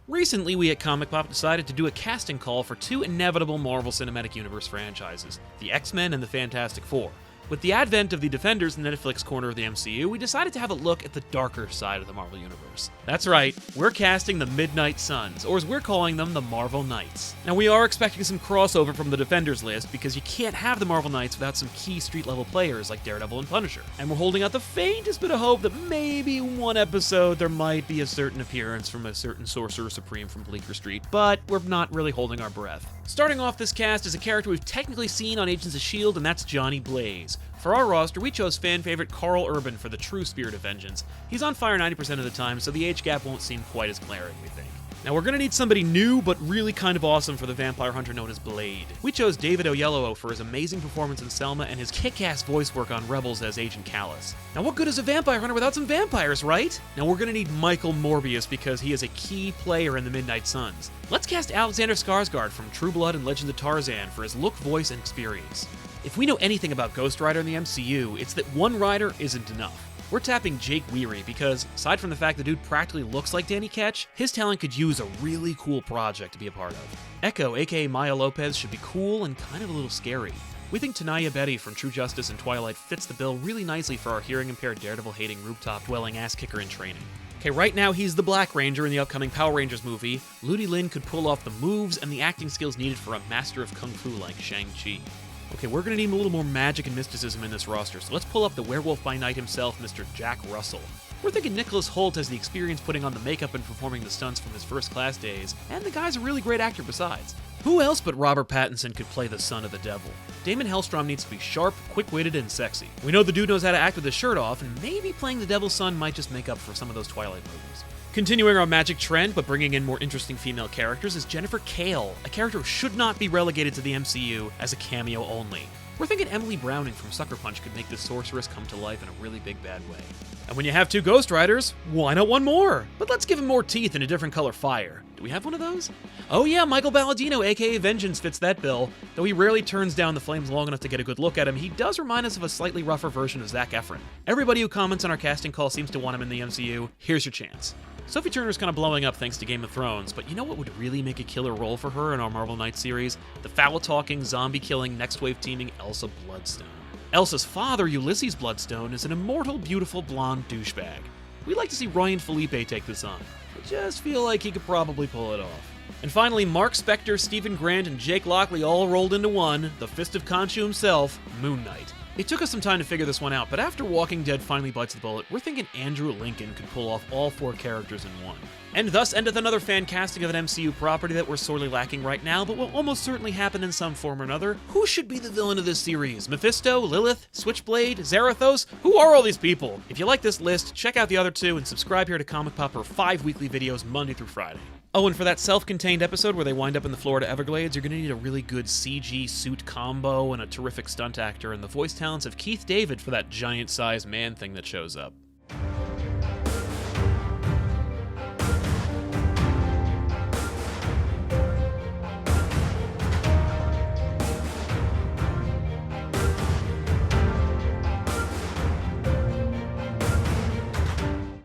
Recently, we at ComicPOP decided to do a casting call for two inevitable Marvel Cinematic Universe franchises, the X-Men and the Fantastic Four. With the advent of the Defenders in the Netflix corner of the MCU, we decided to have a look at the darker side of the Marvel Universe. That's right, we're casting the Midnight Suns, or as we're calling them, the Marvel Knights. Now we are expecting some crossover from the Defenders list, because you can't have the Marvel Knights without some key street-level players like Daredevil and Punisher. And we're holding out the faintest bit of hope that maybe one episode there might be a certain appearance from a certain Sorcerer Supreme from Bleecker Street, but we're not really holding our breath. Starting off this cast is a character we've technically seen on Agents of S.H.I.E.L.D., and that's Johnny Blaze. For our roster, we chose fan favorite Carl Urban for the true spirit of vengeance. He's on fire 90% of the time, so the age gap won't seem quite as glaring, we think. Now we're gonna need somebody new, but really kind of awesome for the vampire hunter known as Blade. We chose David Oyelowo for his amazing performance in Selma and his kick-ass voice work on Rebels as Agent Callus. Now what good is a vampire hunter without some vampires, right? Now we're gonna need Michael Morbius because he is a key player in the Midnight Suns. Let's cast Alexander Skarsgård from True Blood and Legend of Tarzan for his look, voice, and experience. If we know anything about Ghost Rider in the MCU, it's that one rider isn't enough. We're tapping Jake Weary because, aside from the fact the dude practically looks like Danny Ketch, his talent could use a really cool project to be a part of. Echo, aka Maya Lopez, should be cool and kind of a little scary. We think Tanaya Betty from True Justice and Twilight fits the bill really nicely for our hearing-impaired Daredevil-hating rooftop-dwelling ass-kicker in training. Okay, right now he's the Black Ranger in the upcoming Power Rangers movie. Ludi Lin could pull off the moves and the acting skills needed for a master of Kung Fu like Shang-Chi. Okay, we're gonna need a little more magic and mysticism in this roster, so let's pull up the werewolf by night himself, Mr. Jack Russell. We're thinking Nicholas Hoult has the experience putting on the makeup and performing the stunts from his first class days, and the guy's a really great actor besides. Who else but Robert Pattinson could play the son of the devil? Damon Hellstrom needs to be sharp, quick-witted, and sexy. We know the dude knows how to act with his shirt off, and maybe playing the devil's son might just make up for some of those Twilight movies. Continuing our magic trend, but bringing in more interesting female characters, is Jennifer Cail, a character who should not be relegated to the MCU as a cameo only. We're thinking Emily Browning from Sucker Punch could make this sorceress come to life in a really big bad way. And when you have two Ghost Riders, why not one more? But let's give him more teeth and a different color fire. Do we have one of those? Oh yeah, Michael Balladino, aka Vengeance, fits that bill. Though he rarely turns down the flames long enough to get a good look at him, he does remind us of a slightly rougher version of Zac Efron. Everybody who comments on our casting call seems to want him in the MCU. Here's your chance. Sophie Turner's kind of blowing up thanks to Game of Thrones, but you know what would really make a killer role for her in our Marvel Knights series? The foul-talking, zombie-killing, next-wave-teaming Elsa Bloodstone. Elsa's father, Ulysses Bloodstone, is an immortal, beautiful, blonde douchebag. We'd like to see Ryan Felipe take this on. I just feel like he could probably pull it off. And finally, Mark Spector, Stephen Grant, and Jake Lockley all rolled into one, the Fist of Khonshu himself, Moon Knight. It took us some time to figure this one out, but after Walking Dead finally bites the bullet, we're thinking Andrew Lincoln could pull off all four characters in one. And thus endeth another fan casting of an MCU property that we're sorely lacking right now, but will almost certainly happen in some form or another. Who should be the villain of this series? Mephisto? Lilith? Switchblade? Zarathos? Who are all these people? If you like this list, check out the other two and subscribe here to ComicPOP for 5 weekly videos Monday through Friday. Oh, and for that self-contained episode where they wind up in the Florida Everglades, you're going to need a really good CG suit combo and a terrific stunt actor and the voice talents of Keith David for that giant-sized man thing that shows up.